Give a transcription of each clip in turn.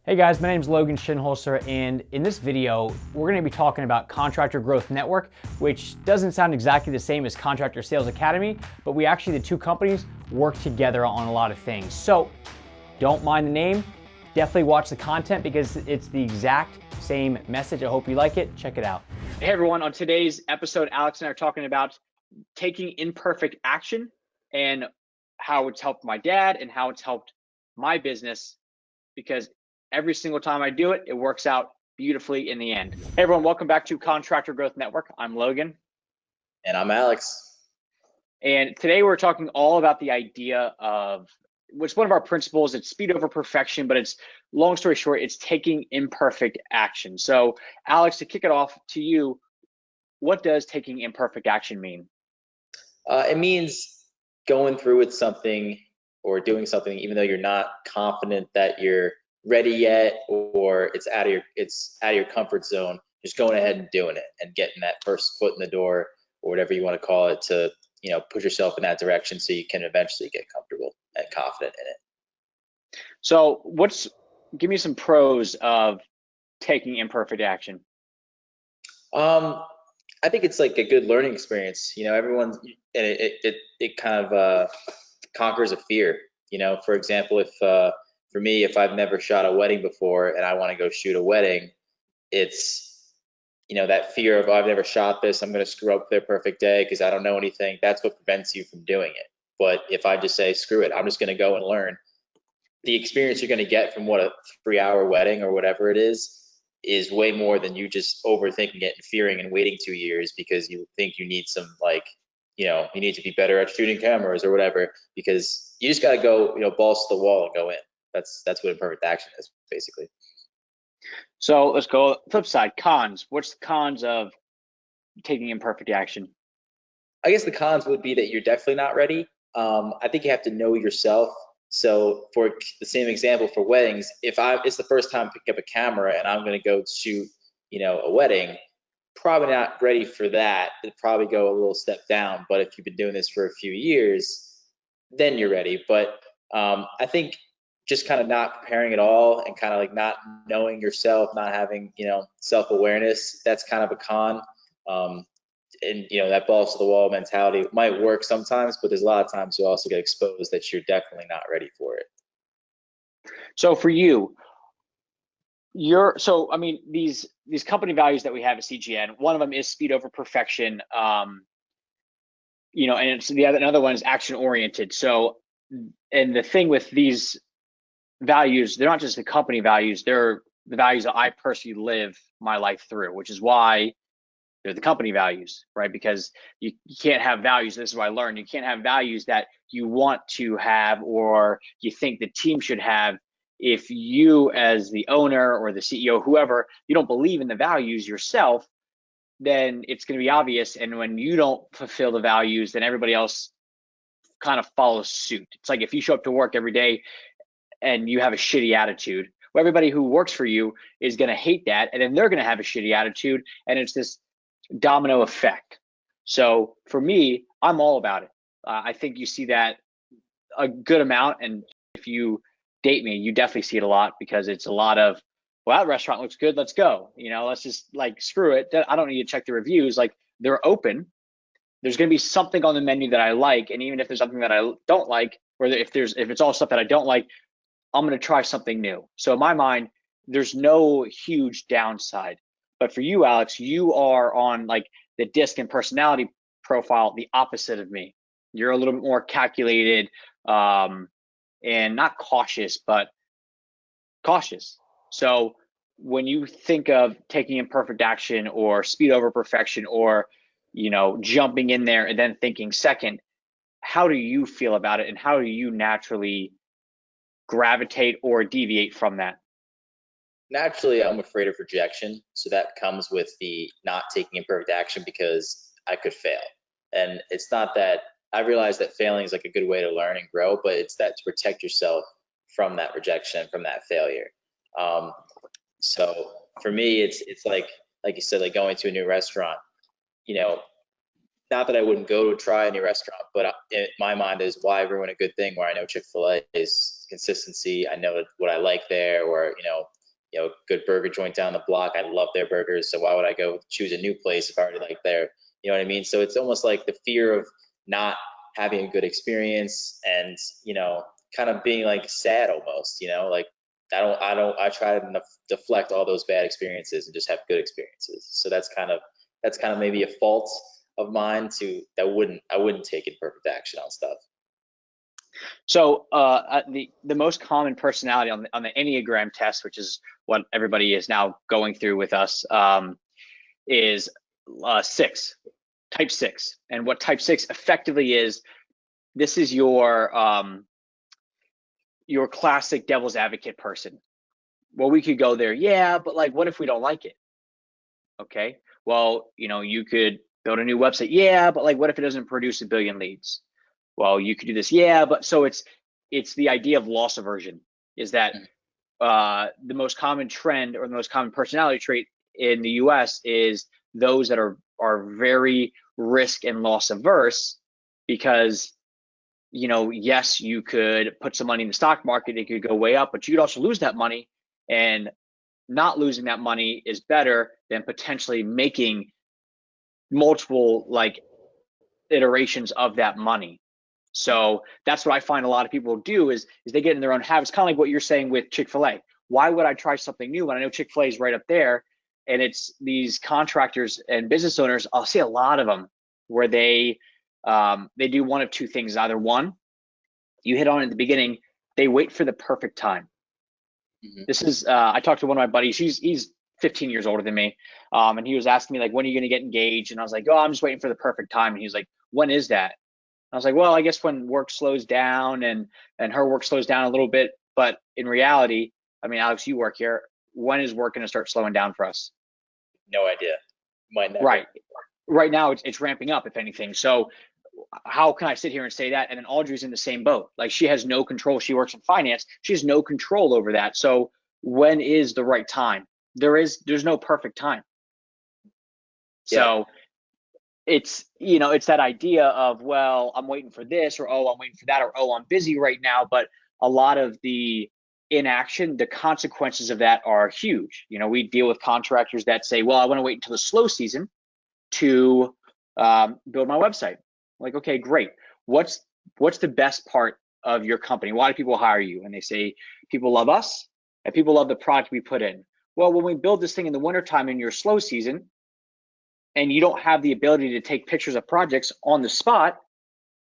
Hey guys, my name is Logan Shinholster, and in this video, we're going to be talking about Contractor Growth Network, which doesn't sound exactly the same as Contractor Sales Academy, but we actually, the two companies, work together on a lot of things. So don't mind the name, definitely watch the content because it's the exact same message. I hope you like it. Check it out. Hey everyone, on today's episode, Alex and I are talking about taking imperfect action and how it's helped my dad and how it's helped my business, because every single time I do it, it works out beautifully in the end. Hey everyone, welcome back to Contractor Growth Network. I'm Logan. And I'm Alex. And today we're talking all about the idea of, what's one of our principles, it's speed over perfection, but it's, long story short, it's taking imperfect action. So Alex, to kick it off to you, what does taking imperfect action mean? It means going through with something or doing something even though you're not confident that you're ready yet, or it's out of your comfort zone. Just going ahead and doing it and getting that first foot in the door, or whatever you want to call it, to push yourself in that direction so you can eventually get comfortable and confident in it. So give me some pros of taking imperfect action. I think it's like a good learning experience. Everyone, and it kind of conquers a fear. For example, if for me, if I've never shot a wedding before and I want to go shoot a wedding, it's that fear of, oh, I've never shot this, I'm going to screw up their perfect day because I don't know anything. That's what prevents you from doing it. But if I just say, screw it, I'm just going to go and learn, the experience you're going to get from a 3-hour wedding or whatever it is way more than you just overthinking it and fearing and waiting 2 years because you think you need some, you need to be better at shooting cameras or whatever, because you just got to go, balls to the wall and go in. That's what imperfect action is, basically. So let's go flip side, cons. What's the cons of taking imperfect action? I guess the cons would be that you're definitely not ready. I think you have to know yourself. So for the same example for weddings, if it's the first time I pick up a camera and I'm going to go shoot, a wedding, probably not ready for that. It'd probably go a little step down. But if you've been doing this for a few years, then you're ready. But I think just kind of not preparing at all and kind of like not knowing yourself, not having, self-awareness, that's kind of a con. And that balls to the wall mentality might work sometimes, but there's a lot of times you also get exposed that you're definitely not ready for it. So for you, I mean, these company values that we have at CGN, one of them is speed over perfection. And it's another one is action oriented. So, and the thing with these values, they're not just the company values, they're the values that I personally live my life through, which is why they're the company values, right? Because you can't have values. This is what I learned. You can't have values that you want to have or you think the team should have if you, as the owner or the CEO, whoever, you don't believe in the values yourself. Then it's going to be obvious. And when you don't fulfill the values, then everybody else kind of follows suit. It's like if you show up to work every day and you have a shitty attitude, well, everybody who works for you is going to hate that, and then they're going to have a shitty attitude, and it's this domino effect. So for me, I'm all about it. I think you see that a good amount, and if you date me, you definitely see it a lot, because it's a lot of, well, that restaurant looks good, let's go. Let's just, like, screw it. I don't need to check the reviews. Like, they're open. There's going to be something on the menu that I like, and even if there's something that I don't like, or if it's all stuff that I don't like, I'm going to try something new. So in my mind, there's no huge downside. But for you, Alex, you are on, like, the disc and personality profile, the opposite of me. You're a little bit more calculated, and not cautious, but cautious. So when you think of taking imperfect action or speed over perfection, or, jumping in there and then thinking second, how do you feel about it, and how do you naturally gravitate or deviate from that? Naturally, I'm afraid of rejection. So that comes with the not taking imperfect action because I could fail. And it's not that I realize that failing is like a good way to learn and grow, but it's that to protect yourself from that rejection, from that failure. Um, so for me, it's like you said, like going to a new restaurant. You know, not that I wouldn't go to try a new restaurant, but in my mind is, why ruin a good thing where I know Chick-fil-A is consistency. I know what I like there, or good burger joint down the block. I love their burgers, so why would I go choose a new place if I already like their, you know what I mean? So it's almost like the fear of not having a good experience, and kind of being like sad almost, like I try to deflect all those bad experiences and just have good experiences. So that's kind of maybe a fault of mine to that I wouldn't take imperfect action on stuff. So the most common personality on the Enneagram test, which is what everybody is now going through with us, is 6, type 6. And what type 6 effectively is, this is your classic devil's advocate person. Well, we could go there, yeah, but like, what if we don't like it? Okay, well, you could build a new website, yeah, but like, what if it doesn't produce a billion leads? Well, you could do this, yeah, but so it's the idea of loss aversion, is that the most common trend or the most common personality trait in the US is those that are very risk and loss averse, because yes, you could put some money in the stock market, it could go way up, but you could also lose that money, and not losing that money is better than potentially making multiple like iterations of that money. So that's what I find a lot of people do is they get in their own habits, kind of like what you're saying with Chick-fil-A. Why would I try something new when I know Chick-fil-A is right up there? And it's these contractors and business owners, I'll see a lot of them where they do one of two things. Either one, you hit on it at the beginning, they wait for the perfect time. This is I talked to one of my buddies, he's 15 years older than me, and he was asking me like, when are you going to get engaged? And I was like, oh, I'm just waiting for the perfect time. And he was like, when is that? I was like, well, I guess when work slows down, and her work slows down a little bit. But in reality, I mean, Alex, you work here. When is work going to start slowing down for us? No idea. Might never. Right now it's ramping up, if anything. So how can I sit here and say that? And then Audrey's in the same boat. Like, she has no control. She works in finance. She has no control over that. So when is the right time? There's no perfect time. So it's that idea of, well, I'm waiting for this, or oh, I'm waiting for that, or oh, I'm busy right now. But a lot of the inaction, the consequences of that are huge. We deal with contractors that say, well, I want to wait until the slow season to build my website. Like, okay, great. What's the best part of your company? Why do people hire you? And they say, people love us and people love the product we put in. Well, when we build this thing in the wintertime in your slow season, and you don't have the ability to take pictures of projects on the spot,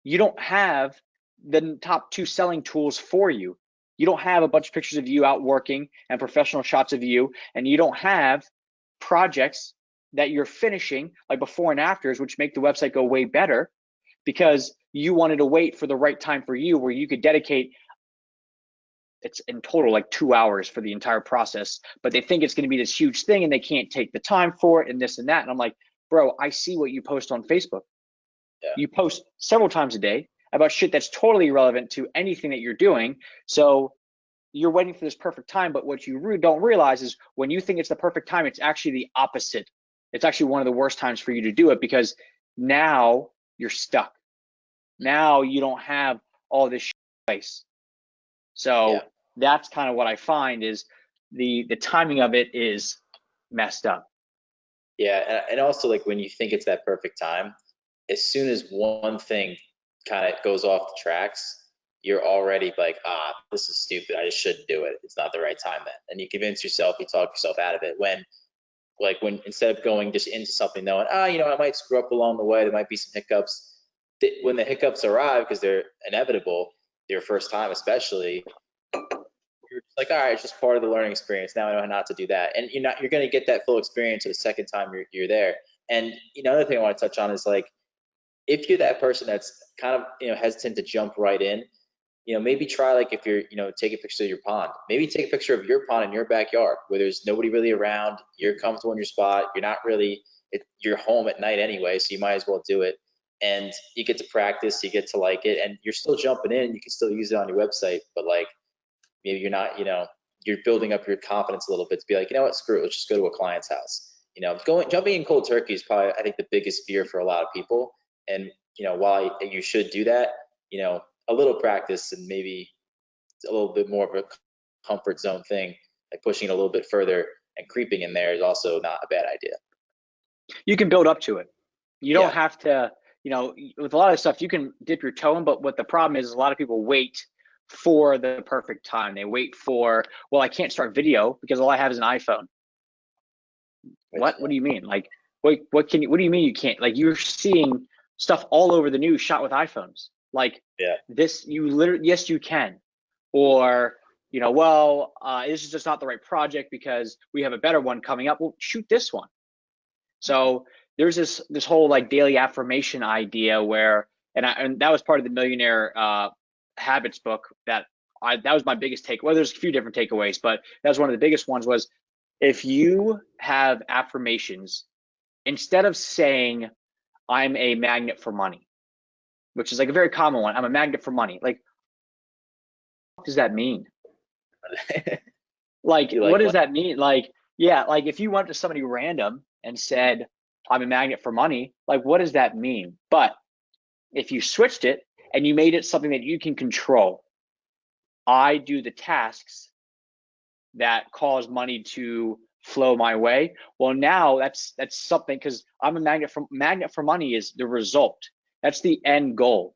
you don't have the top 2 selling tools for you. You don't have a bunch of pictures of you out working and professional shots of you, and you don't have projects that you're finishing, like before and afters, which make the website go way better, because you wanted to wait for the right time for you, where you could dedicate, it's in total like 2 hours for the entire process, but they think it's going to be this huge thing and they can't take the time for it and this and that. And I'm like, bro, I see what you post on Facebook. Yeah. You post several times a day about shit that's totally irrelevant to anything that you're doing. So you're waiting for this perfect time, but what you don't realize is, when you think it's the perfect time, it's actually the opposite. It's actually one of the worst times for you to do it, because now you're stuck. Now you don't have all this shit in place. So that's kind of what I find is the timing of it is messed up. Yeah, and also, like, when you think it's that perfect time, as soon as one thing kind of goes off the tracks, you're already like, this is stupid. I just shouldn't do it. It's not the right time then. And you convince yourself, you talk yourself out of it. When instead of going just into something knowing, I might screw up along the way, there might be some hiccups. When the hiccups arrive, because they're inevitable, your first time especially, you're just like, all right, it's just part of the learning experience. Now I know how not to do that. And you're going to get that full experience the second time you're there. And another thing I want to touch on is, like, if you're that person that's kind of hesitant to jump right in, maybe try, like, if you're take a picture of your pond, maybe take a picture of your pond in your backyard where there's nobody really around, you're comfortable in your spot, you're not really, you're home at night anyway, so you might as well do it. And you get to practice, you get to like it, and you're still jumping in, you can still use it on your website, but like, maybe you're not, you're building up your confidence a little bit to be like, what, screw it, let's just go to a client's house. Jumping in cold turkey is probably, I think, the biggest fear for a lot of people. And while you should do that, a little practice and maybe a little bit more of a comfort zone thing, like pushing it a little bit further and creeping in there is also not a bad idea. You can build up to it. You don't Yeah. have to, with a lot of stuff, you can dip your toe in, but what the problem is a lot of people wait for the perfect time. They wait for, well, I can't start video because all I have is an iPhone. What do you mean? Like, what do you mean you can't? Like, you're seeing stuff all over the news shot with iPhones. Like, this, you literally, yes, you can. Or, well, this is just not the right project because we have a better one coming up. Well, shoot this one. So there's this whole like daily affirmation idea where, and that was part of the Millionaire Habits book that was my biggest take. Well, there's a few different takeaways, but that was one of the biggest ones was, if you have affirmations, instead of saying, I'm a magnet for money, which is like a very common one, I'm a magnet for money. Like, what does that mean? Like, what does that mean? Like, yeah, like if you went to somebody random and said, I'm a magnet for money, like, what does that mean? But if you switched it and you made it something that you can control, I do the tasks that cause money to flow my way. Well, now that's something, because I'm a magnet for money is the result. That's the end goal.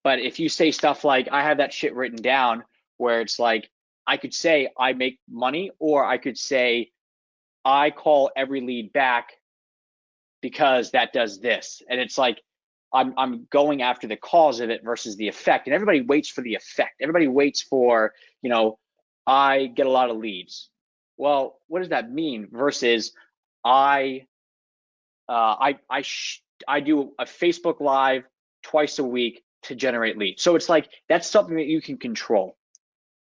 But if you say stuff like, I have that shit written down where it's like, I could say I make money, or I could say I call every lead back because that does this. And it's like, I'm going after the cause of it versus the effect. And everybody waits for the effect. Everybody waits for, I get a lot of leads. Well, what does that mean? Versus I do a Facebook Live twice a week to generate leads. So it's like, that's something that you can control.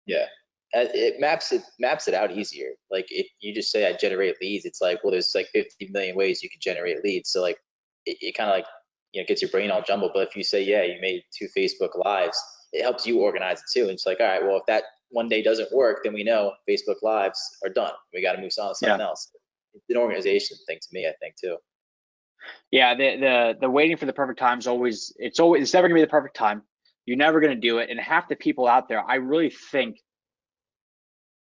Yeah. It maps it out easier. Like if you just say I generate leads, it's like, well, there's like 50 million ways you can generate leads. So like it kind of like, gets your brain all jumbled. But if you say, yeah, you made 2 Facebook Lives, it helps you organize it too. And it's like, all right, well, if that one day doesn't work, then we know Facebook Lives are done. We got to move on to something else. It's an organization thing to me, I think too. Yeah, the waiting for the perfect time is it's never gonna be the perfect time. You're never gonna do it. And half the people out there, I really think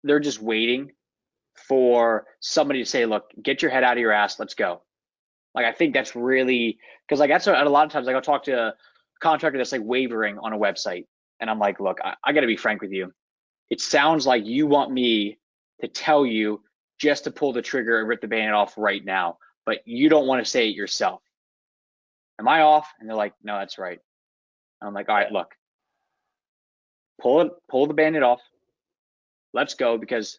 they're just waiting for somebody to say, look, get your head out of your ass, let's go. Like, I think that's really, because like that's a lot of times, like I'll talk to a contractor that's like wavering on a website, and I'm like, look, I got to be frank with you. It sounds like you want me to tell you just to pull the trigger and rip the band off right now, but you don't want to say it yourself. Am I off? And they're like, no, that's right. And I'm like, all right, look, pull the band off. Let's go, because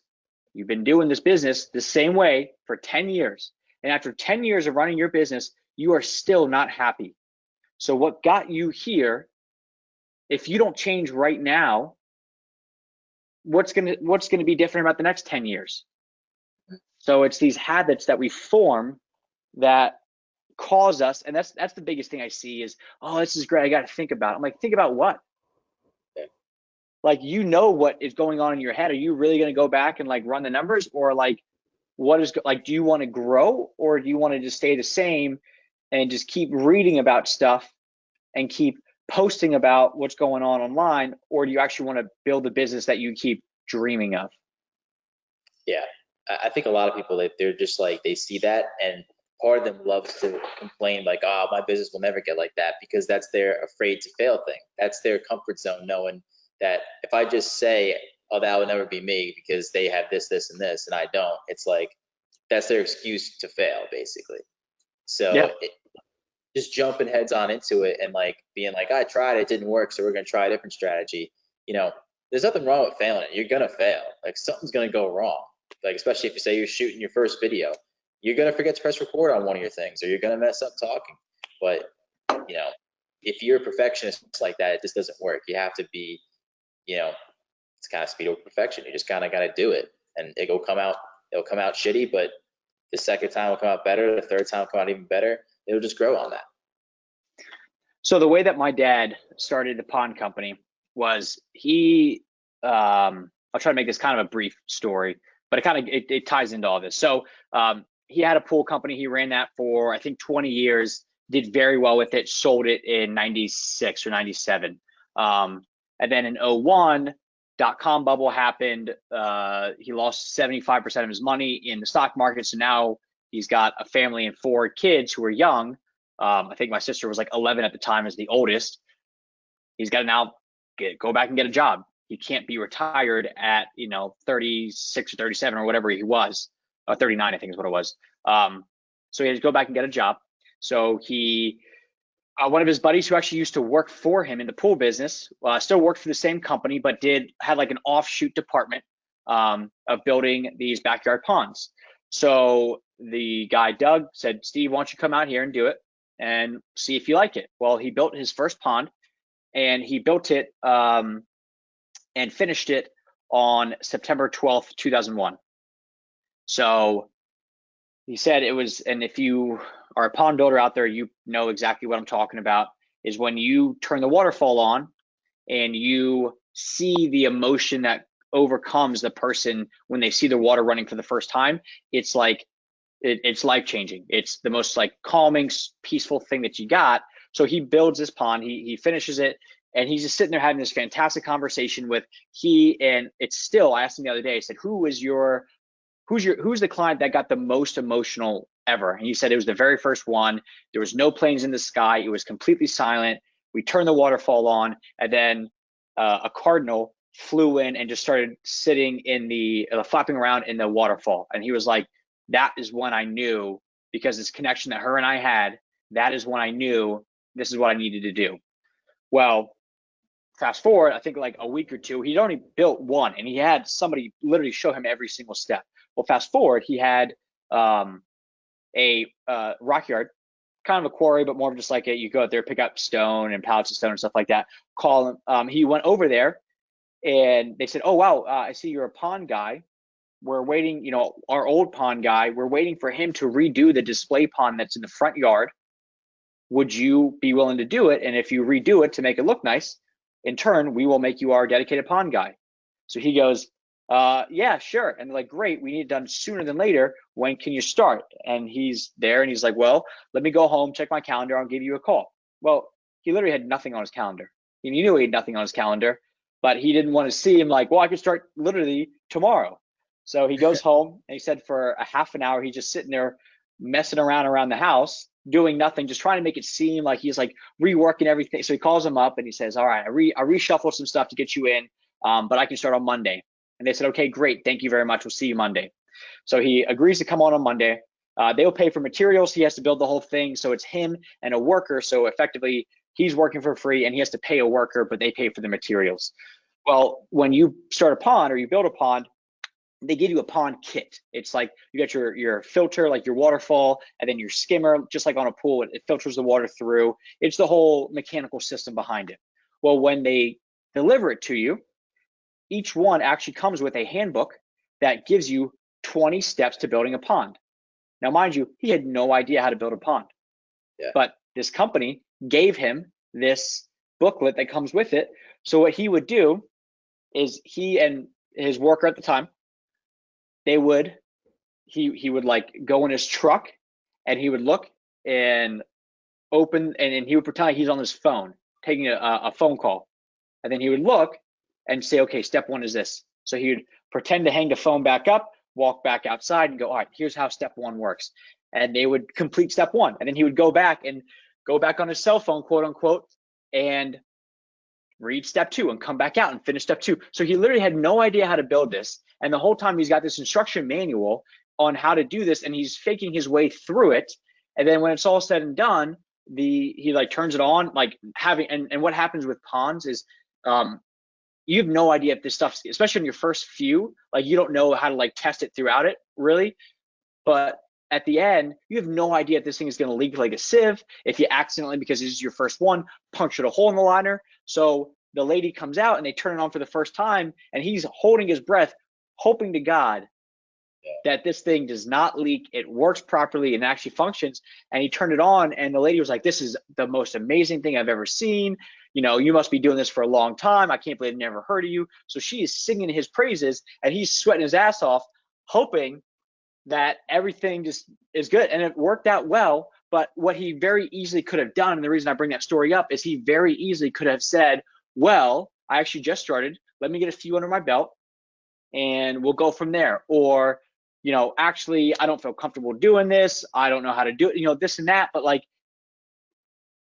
you've been doing this business the same way for 10 years. And after 10 years of running your business, you are still not happy. So what got you here, if you don't change right now, what's gonna be different about the next 10 years? So it's these habits that we form that cause us, and that's the biggest thing I see is, oh, this is great, I got to think about it. I'm like, think about what? Like, what is going on in your head. Are you really going to go back and like run the numbers, or like, what is like, do you want to grow, or do you want to just stay the same and just keep reading about stuff and keep posting about what's going on online, or do you actually want to build a business that you keep dreaming of? Yeah, I think a lot of people, they're just like, they see that, and part of them loves to complain like, oh, my business will never get like that, because that's their afraid to fail thing. That's their comfort zone, knowing that if I just say, oh, that would never be me because they have this, this, and this, and I don't, it's like, that's their excuse to fail, basically. So just jumping heads on into it and like being like, I tried, it didn't work, so we're going to try a different strategy. There's nothing wrong with failing. You're going to fail. Like, something's going to go wrong. Like, especially if you say you're shooting your first video, you're going to forget to press record on one of your things, or you're going to mess up talking. But, if you're a perfectionist like that, it just doesn't work. You have to be, it's kind of speed over perfection. You just kind of got to do it, and it'll come out shitty, but the second time will come out better. The third time will come out even better. It'll just grow on that. So the way that my dad started the pond company was I'll try to make this kind of a brief story, but it ties into all this. So he had a pool company. He ran that for, I think, 20 years, did very well with it, sold it in 96 or 97. And then in 01, dot-com bubble happened. He lost 75% of his money in the stock market. So now he's got a family and 4 kids who are young. I think my sister was like 11 at the time, as the oldest. He's got to now go back and get a job. He can't be retired at 36 or 37 or whatever he was. 39, I think is what it was. So he had to go back and get a job. So he, one of his buddies who actually used to work for him in the pool business, still worked for the same company, but had like an offshoot department of building these backyard ponds. So the guy, Doug, said, Steve, why don't you come out here and do it and see if you like it? Well, he built his first pond, and he built it and finished it on September 12th, 2001. So he said it was, and if you are a pond builder out there, you know exactly what I'm talking about, is when you turn the waterfall on and you see the emotion that overcomes the person when they see the water running for the first time. It's like, it's life-changing. It's the most like calming, peaceful thing that you got. So he builds this pond, he finishes it, and he's just sitting there having this fantastic conversation with and it's still, I asked him the other day, I said, who's the client that got the most emotional ever? And he said it was the very first one. There was no planes in the sky. It was completely silent. We turned the waterfall on, and then a cardinal flew in and just started sitting in flapping around in the waterfall. And he was like, that is when I knew, because this connection that her and I had, that is when I knew this is what I needed to do. Well, fast forward, I think like a week or two, he'd only built one, and he had somebody literally show him every single step. Well, fast forward, he had a rock yard, kind of a quarry, but more of just like you go out there, pick up stone and pallets of stone and stuff like that. Call him. He went over there, and they said, oh, wow, I see you're a pond guy. We're waiting, our old pond guy, we're waiting for him to redo the display pond that's in the front yard. Would you be willing to do it? And if you redo it to make it look nice, in turn, we will make you our dedicated pond guy. So he goes, yeah, sure. And they're like, great, we need it done sooner than later. When can you start? And he's there, and he's like, well, let me go home, check my calendar, I'll give you a call. Well, he literally had nothing on his calendar. He knew he had nothing on his calendar, but he didn't want to see him like, well, I could start literally tomorrow. So he goes home, and he said for a half an hour, he's just sitting there messing around the house, doing nothing, just trying to make it seem like he's like reworking everything. So he calls him up and he says, all right, I reshuffled some stuff to get you in, but I can start on Monday. And they said, okay, great, thank you very much, we'll see you Monday. So he agrees to come on Monday. They'll pay for materials. He has to build the whole thing. So it's him and a worker. So effectively, he's working for free, and he has to pay a worker, but they pay for the materials. Well, when you start a pond or you build a pond, they give you a pond kit. It's like you got your filter, like your waterfall, and then your skimmer, just like on a pool, it filters the water through. It's the whole mechanical system behind it. Well, when they deliver it to you, each one actually comes with a handbook that gives you 20 steps to building a pond. Now, mind you, he had no idea how to build a pond. Yeah. But this company gave him this booklet that comes with it. So what he would do is he and his worker at the time, he would like go in his truck, and he would look and open, and he would pretend like he's on his phone taking a phone call, and then he would look and say, okay, step 1 is this. So he would pretend to hang the phone back up, walk back outside, and go, all right, here's how step 1 works. And they would complete step 1, and then he would go back on his cell phone, quote unquote, and read step 2 and come back out and finish step 2. So he literally had no idea how to build this. And the whole time he's got this instruction manual on how to do this, and he's faking his way through it. And then when it's all said and done, he like turns it on, like and what happens with ponds is you have no idea if this stuff, especially in your first few, like you don't know how to like test it throughout it really. But at the end, you have no idea if this thing is going to leak like a sieve, if you accidentally, because this is your first one, punctured a hole in the liner. So the lady comes out and they turn it on for the first time, and he's holding his breath, hoping to God that this thing does not leak, it works properly and actually functions. And he turned it on, and the lady was like, this is the most amazing thing I've ever seen. You must be doing this for a long time. I can't believe I've never heard of you. So she is singing his praises, and he's sweating his ass off, hoping that everything just is good. And it worked out well. But what he very easily could have done, and the reason I bring that story up, is he very easily could have said, well, I actually just started. let me get a few under my belt and we'll go from there. Or, actually, I don't feel comfortable doing this. I don't know how to do it, this and that. But like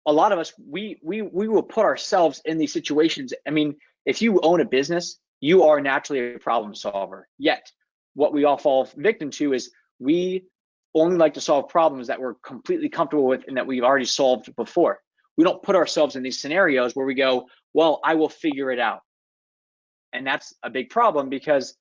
a lot of us, we will put ourselves in these situations. I mean, if you own a business, you are naturally a problem solver. Yet, what we all fall victim to is we only like to solve problems that we're completely comfortable with and that we've already solved before. We don't put ourselves in these scenarios where we go, well, I will figure it out. And that's a big problem, because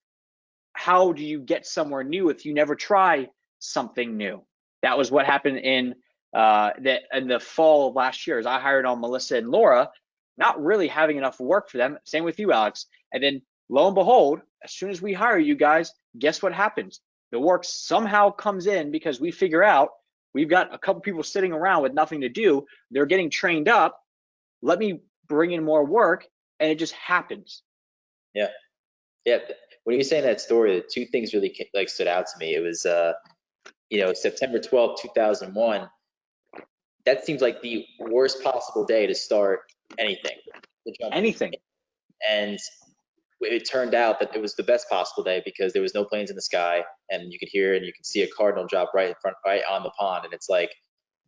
how do you get somewhere new if you never try something new? That was what happened in the fall of last year. As I hired on Melissa and Laura, not really having enough work for them. Same with you, Alex. And then lo and behold, as soon as we hire you guys, guess what happens? The work somehow comes in because we figure out we've got a couple people sitting around with nothing to do. They're getting trained up. Let me bring in more work, and it just happens. Yeah. Yeah. When you were saying that story, the two things really like stood out to me. It was, September 12th, 2001. That seems like the worst possible day to start anything. Anything. And it turned out that it was the best possible day because there was no planes in the sky, and you could hear and you could see a cardinal drop right in front, right on the pond. And it's like,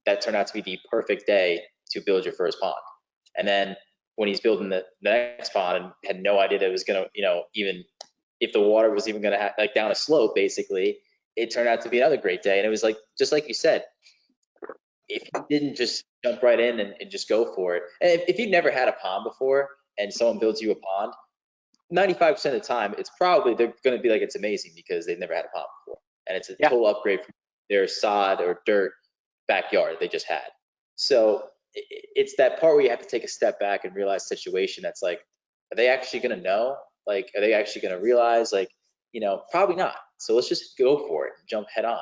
that turned out to be the perfect day to build your first pond. And then when he's building the next pond and had no idea that it was going to, even if the water was even going to like down a slope, basically, it turned out to be another great day. And it was like, just like you said, if you didn't just jump right in and just go for it. And if you've never had a pond before and someone builds you a pond, 95% of the time, it's probably, they're going to be like, it's amazing because they've never had a pond before. And it's a total upgrade from their sod or dirt backyard they just had. So it's that part where you have to take a step back and realize the situation. That's like, are they actually going to know? Like, are they actually going to realize? Like, probably not. So let's just go for it, jump head on.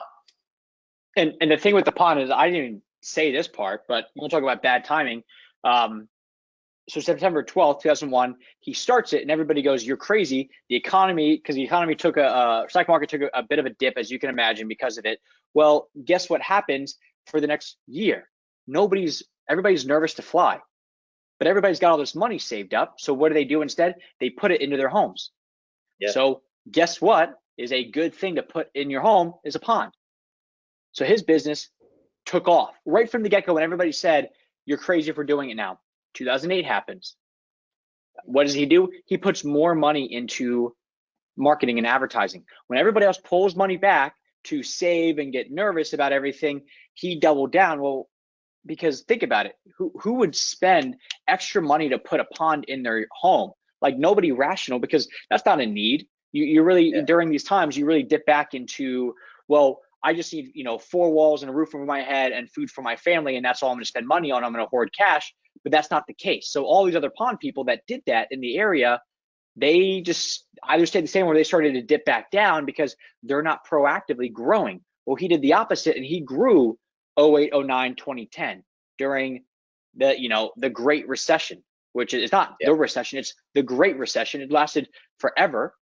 And the thing with the pond is, I didn't even say this part, but we'll talk about bad timing. So September 12th, 2001, he starts it and everybody goes, you're crazy. The economy, because the economy took stock market took a bit of a dip, as you can imagine, because of it. Well, guess what happens for the next year? Everybody's nervous to fly, but everybody's got all this money saved up. So what do instead? They put it into their homes. Yeah. So guess what is a good thing to put in your home is a pond. So his business took off right from the get-go when everybody said, you're crazy for doing it now. 2008 happens. What does he do? He puts more money into marketing and advertising. When everybody else pulls money back to save and get nervous about everything, he doubled down. Well, because think about it, who would spend extra money to put a pond in their home? Like, nobody rational, because that's not a need. You really, during these times, you really dip back into, well, I just need 4 walls and a roof over my head and food for my family, and that's all I'm going to spend money on. I'm going to hoard cash. But that's not the case. So all these other pond people that did that in the area, they just either stayed the same or they started to dip back down because they're not proactively growing. Well, he did the opposite, and he grew 08, 09, 2010 during the Great Recession, which is not the recession, it's the Great Recession. It lasted forever.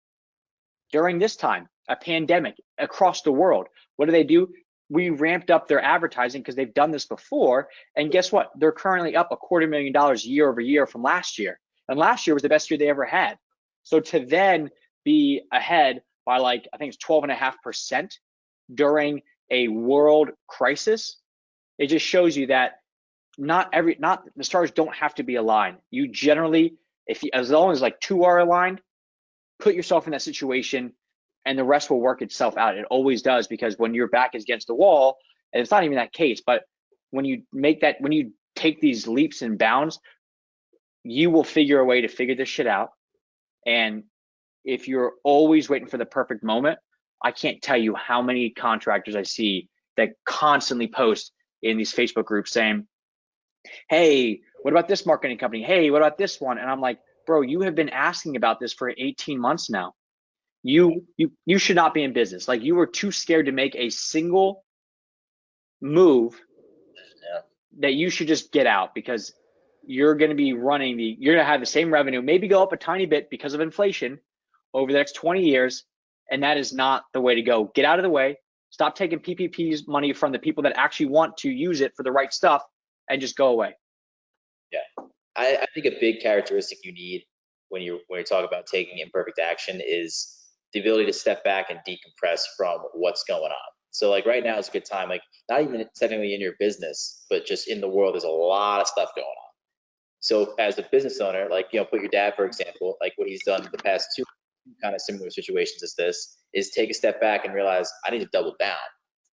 During this time, a pandemic across the world, what do? We ramped up their advertising because they've done this before. And guess what? They're currently up $250,000 year over year from last year. And last year was the best year they ever had. So to then be ahead by I think it's 12.5% during a world crisis, it just shows you that not the stars don't have to be aligned. You generally, as long as 2 are aligned, put yourself in that situation, and the rest will work itself out. It always does, because when your back is against the wall, and it's not even that case, but when you take these leaps and bounds, you will figure a way to figure this shit out. And if you're always waiting for the perfect moment, I can't tell you how many contractors I see that constantly post in these Facebook groups saying, hey, what about this marketing company? Hey, what about this one? And I'm like, bro, you have been asking about this for 18 months now. You should not be in business. Like, you were too scared to make a single move that you should just get out, because you're going to be you're going to have the same revenue, maybe go up a tiny bit because of inflation over the next 20 years. And that is not the way to go. Get out of the way. Stop taking PPP's money from the people that actually want to use it for the right stuff, and just go away. Yeah. I think a big characteristic you need when you talk about taking imperfect action is the ability to step back and decompress from what's going on. So like right now is a good time, like not even technically in your business, but just in the world, there's a lot of stuff going on. So as a business owner, like, you know, put your dad, for example, like what he's done the past two kind of similar situations as this is take a step back and realize I need to double down.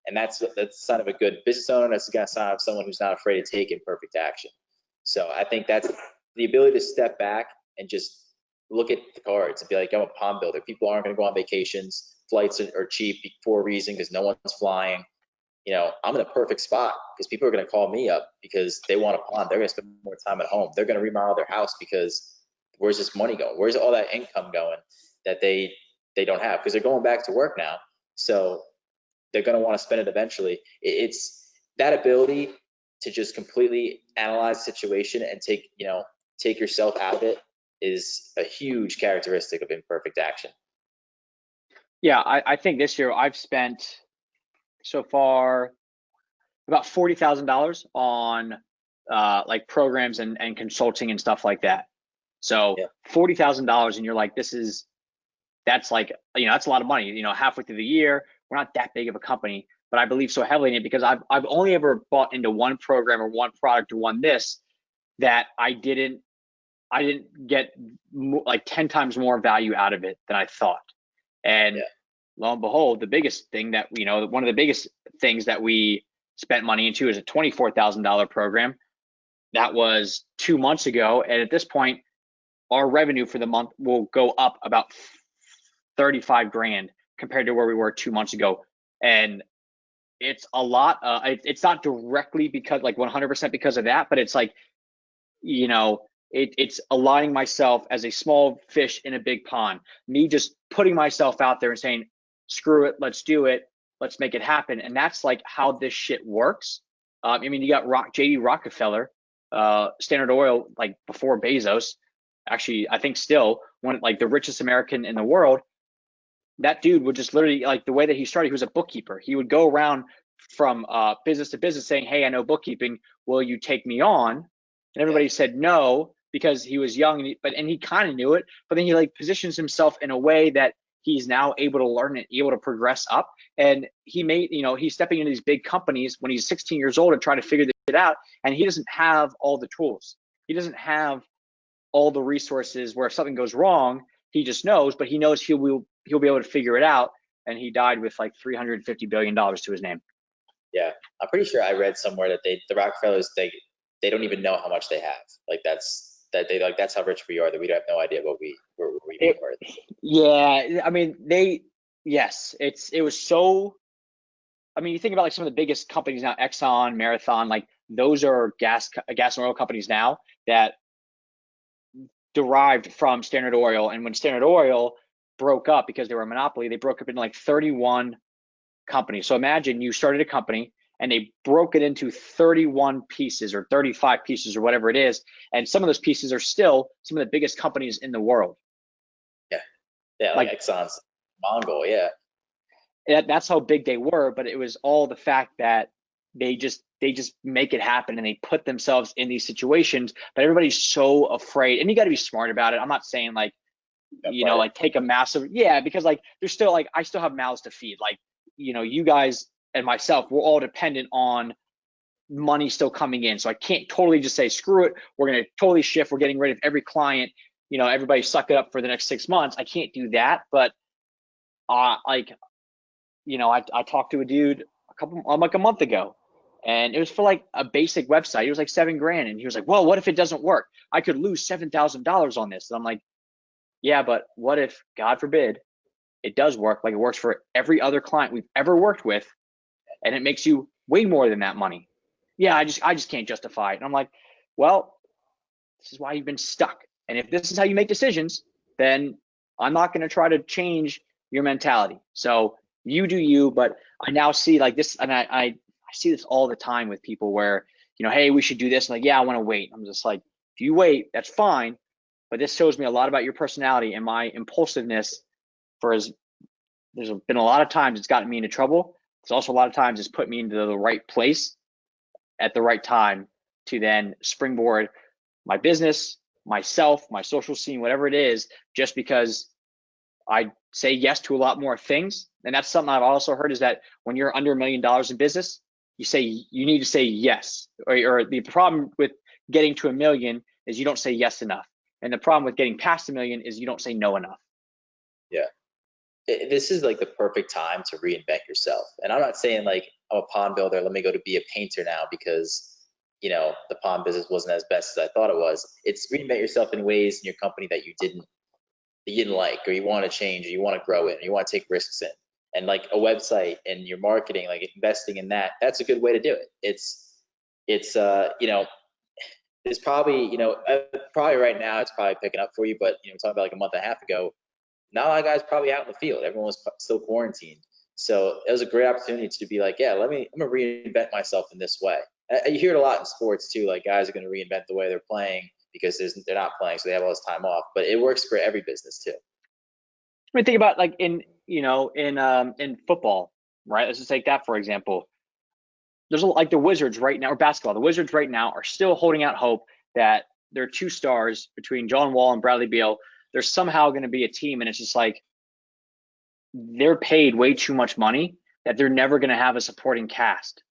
And that's the sign of a good business owner. That's the sign of someone who's not afraid to take imperfect action. So I think that's the ability to step back and just look at the cards and be like, I'm a pond builder. People aren't going to go on vacations. Flights are cheap for a reason because no one's flying. You know, I'm in a perfect spot because people are going to call me up because they want a pond. They're going to spend more time at home. They're going to remodel their house because where's this money going? Where's all that income going that they don't have? Because they're going back to work now. So they're going to want to spend it eventually. It's that ability to just completely analyze the situation and take yourself out of it is a huge characteristic of imperfect action. Yeah, I think this year I've spent so far about $40,000 on like programs and consulting and stuff like that. So Yeah. $40,000, and you're like, that's like, you know, that's a lot of money. You know, halfway through the year, we're not that big of a company, but I believe so heavily in it because I've only ever bought into one program or one product or one this that I didn't get like 10 times more value out of it than I thought. And Yeah. lo and behold, the biggest thing that, you know, one of the biggest things that we spent money into is a $24,000 program. That was 2 months ago. And at this point, our revenue for the month will go up about 35 grand compared to where we were 2 months ago. And it's a lot. It's not directly because like 100% because of that, but it's like, you know, it's aligning myself as a small fish in a big pond. Me just putting myself out there and saying, screw it, let's do it, let's make it happen. And that's like how this shit works. I mean, you got JD Rockefeller, Standard Oil, like before Bezos, actually, I think still one like the richest American in the world. That dude would just literally, like the way that he started, he was a bookkeeper. He would go around from business to business saying, hey, I know bookkeeping, will you take me on? And everybody said no because he was young, and he kind of knew it, but then he like positions himself in a way that he's now able to learn and able to progress up. And he made, you know, he's stepping into these big companies when he's 16 years old and trying to figure this shit out, and he doesn't have all the tools. He doesn't have all the resources where if something goes wrong, he just knows, but he knows he'll be able to figure it out. And he died with like $350 billion to his name. Yeah, I'm pretty sure I read somewhere that the Rockefellers, they don't even know how much they have. Like that's how rich we are, that we have no idea what we're even worth. Yeah, I mean yes, it was so. I mean, you think about like some of the biggest companies now, Exxon, Marathon, like those are gas and oil companies now that derived from Standard Oil. And when Standard Oil broke up because they were a monopoly, they broke up into like 31 companies. So imagine you started a company and they broke it into 31 pieces or 35 pieces or whatever it is. And some of those pieces are still some of the biggest companies in the world. Yeah, like Exxon's Mongol, yeah. That's how big they were, but it was all the fact that they just make it happen, and they put themselves in these situations. But everybody's so afraid, and you got to be smart about it. I'm not saying like, you know, like take a massive, yeah, because like there's still like I still have mouths to feed. Like, you know, you guys and myself, we're all dependent on money still coming in. So I can't totally just say screw it, we're gonna totally shift, we're getting rid of every client, you know, everybody suck it up for the next 6 months. I can't do that, but like, you know, I talked to a dude like a month ago, and it was for like a basic website. It was like $7 grand, and he was like, well, what if it doesn't work? I could lose $7,000 on this. And I'm like, yeah, but what if, God forbid, it does work like it works for every other client we've ever worked with, and it makes you way more than that money? Yeah, I just can't justify it. And I'm like, well, this is why you've been stuck. And if this is how you make decisions, then I'm not going to try to change your mentality. So you do you. But I now see like this, and I see this all the time with people where, you know, hey, we should do this. And like, yeah, I want to wait. I'm just like, if you wait, that's fine. But this shows me a lot about your personality and my impulsiveness. There's been a lot of times it's gotten me into trouble. There's also a lot of times it's put me into the right place at the right time to then springboard my business, myself, my social scene, whatever it is, just because I say yes to a lot more things. And that's something I've also heard, is that when you're under $1 million in business, you need to say yes. Or the problem with getting to 1 million is you don't say yes enough. And the problem with getting past 1 million is you don't say no enough. Yeah. This is like the perfect time to reinvent yourself. And I'm not saying like, I'm a pond builder, let me go to be a painter now because, the pond business wasn't as best as I thought it was. It's reinvent yourself in ways in your company that you didn't like, or you want to change, or you want to grow it, or you want to take risks in. And like a website and your marketing, like investing in that, that's a good way to do it. It's probably, probably right now it's probably picking up for you, but talking about like a month and a half ago, not a lot of guys probably out in the field. Everyone was still quarantined. So it was a great opportunity to be like, yeah, I'm gonna reinvent myself in this way. You hear it a lot in sports too, like guys are gonna reinvent the way they're playing because they're not playing, so they have all this time off. But it works for every business too. I mean, think about like in football, right? Let's just take that for example. There's like the Wizards right now, or basketball. The Wizards right now are still holding out hope that their two stars between John Wall and Bradley Beal, they're somehow going to be a team. And it's just like they're paid way too much money that they're never going to have a supporting cast.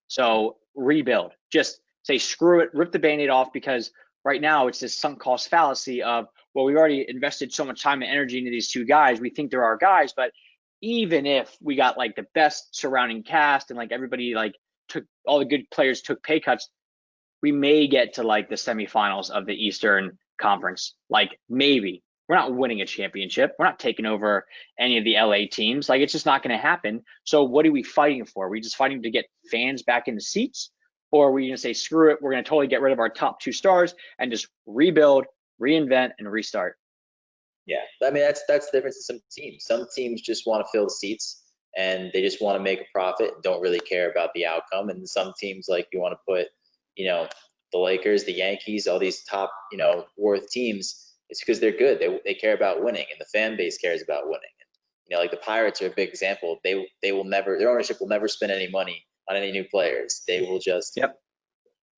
So rebuild. Just say screw it, rip the Band-Aid off, because right now it's this sunk cost fallacy of, well, we already invested so much time and energy into these two guys. We think they're our guys, but even if we got like the best surrounding cast and like everybody like took all the good players took pay cuts, we may get to like the semifinals of the Eastern Conference. Like maybe. We're not winning a championship. We're not taking over any of the LA teams. Like it's just not going to happen. So what are we fighting for? Are we just fighting to get fans back in the seats? Or are we going to say, screw it, we're going to totally get rid of our top two stars and just rebuild, reinvent, and restart? Yeah, I mean that's the difference in some teams. Some teams just want to fill the seats and they just want to make a profit and don't really care about the outcome. And some teams, like you want to put, the Lakers, the Yankees, all these top, worth teams. It's because they're good. They care about winning, and the fan base cares about winning. And, like the Pirates are a big example. They will never, their ownership will never spend any money on any new players. They will just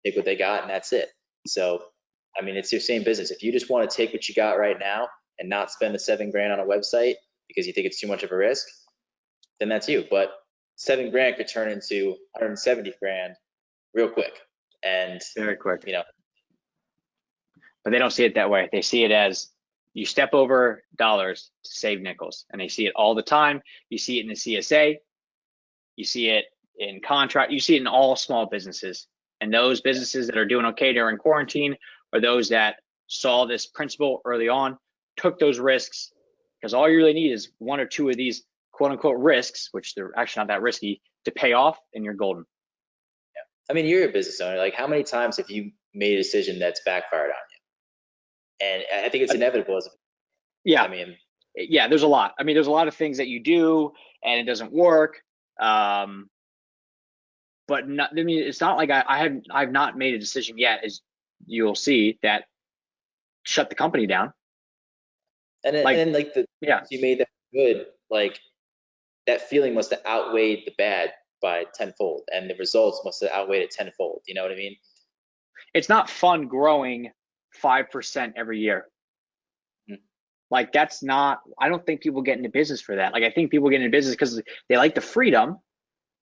take what they got and that's it. So, I mean, it's your same business. If you just want to take what you got right now and not spend the $7,000 on a website because you think it's too much of a risk, then that's you. But $7,000 could turn into 170 grand real quick. And very quick. But they don't see it that way. They see it as you step over dollars to save nickels. And they see it all the time. You see it in the CSA. You see it in contract. You see it in all small businesses. And those businesses that are doing okay during quarantine are those that saw this principle early on, took those risks, because all you really need is one or two of these quote unquote risks, which they're actually not that risky, to pay off, and you're golden. Yeah. I mean, you're a business owner. Like, how many times have you made a decision that's backfired on you? And I think it's inevitable. Yeah. I mean, yeah, there's a lot. I mean, there's a lot of things that you do and it doesn't work. But not, I mean, it's not like I've not made a decision yet, as you'll see, that shut the company down. And then like you made that good, like that feeling must have outweighed the bad by tenfold, and the results must have outweighed it tenfold. You know what I mean? It's not fun growing 5% every year. Like that's not, I don't think people get into business for that. Like I think people get into business because they like the freedom,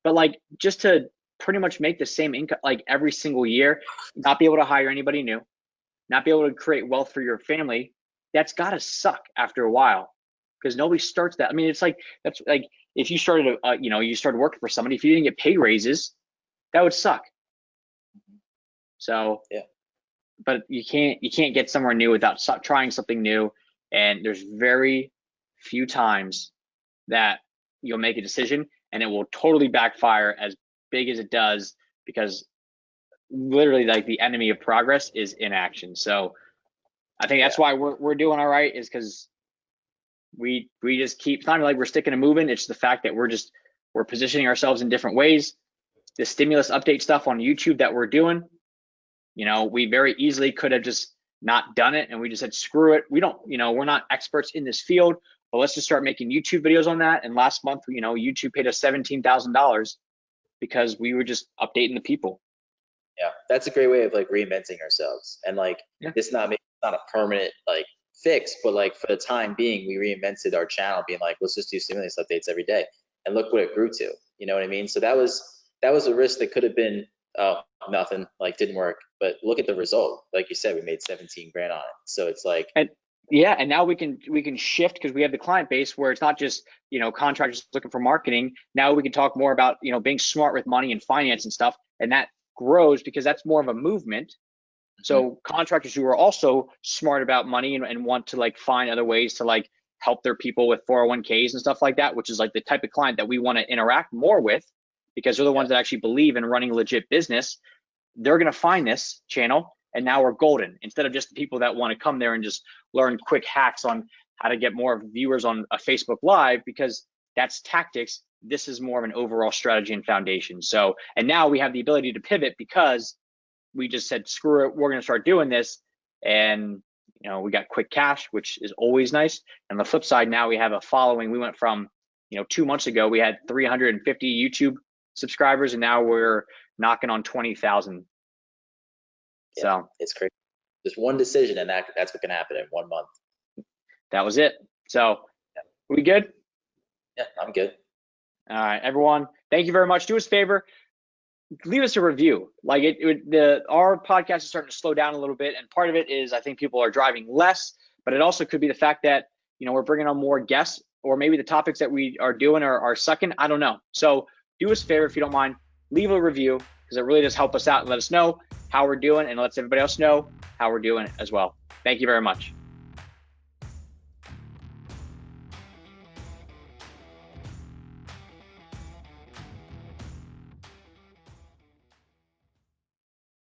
but like just to pretty much make the same income like every single year, not be able to hire anybody new, not be able to create wealth for your family, that's gotta suck after a while, because nobody starts that. I mean, it's like, that's like if you started you started working for somebody, if you didn't get pay raises, that would suck. So yeah, but you can't get somewhere new without trying something new. And there's very few times that you'll make a decision and it will totally backfire as big as it does, because literally like the enemy of progress is inaction. So I think that's why we're doing all right, is because we just keep, it's not like we're sticking and moving. It's the fact that we're positioning ourselves in different ways. The stimulus update stuff on YouTube that we're doing, we very easily could have just not done it, and we just said, screw it. We don't, we're not experts in this field, but let's just start making YouTube videos on that. And last month, YouTube paid us $17,000 because we were just updating the people. Yeah, that's a great way of like reinventing ourselves, and like this not making not a permanent like fix, but like for the time being, we reinvented our channel, being like, let's just do stimulus updates every day, and look what it grew to. You know what I mean? So that was a risk that could have been nothing, like didn't work, but look at the result. Like you said, we made 17 grand on it. So it's like, And yeah, and now we can shift because we have the client base where it's not just, contractors looking for marketing. Now we can talk more about, being smart with money and finance and stuff, and that grows because that's more of a movement. So contractors who are also smart about money and want to like find other ways to like help their people with 401ks and stuff like that, which is like the type of client that we want to interact more with, because they're the ones that actually believe in running legit business. They're going to find this channel, and now we're golden, instead of just the people that want to come there and just learn quick hacks on how to get more viewers on a Facebook Live, because that's tactics. This is more of an overall strategy and foundation. So, and now we have the ability to pivot because we just said, screw it, we're going to start doing this. And, we got quick cash, which is always nice. And the flip side, now we have a following. We went from, 2 months ago, we had 350 YouTube subscribers, and now we're knocking on 20,000. yeah, So it's crazy. Just one decision, and that's what can happen in 1 month. that was it. So we good? Yeah, I'm good. All right, everyone. Thank you very much. Do us a favor. Leave us a review. Like our podcast is starting to slow down a little bit, and part of it is I think people are driving less, but it also could be the fact that we're bringing on more guests, or maybe the topics that we are doing are sucking. I don't know. So do us a favor, if you don't mind, leave a review, because it really does help us out and let us know how we're doing, and lets everybody else know how we're doing as well. Thank you very much.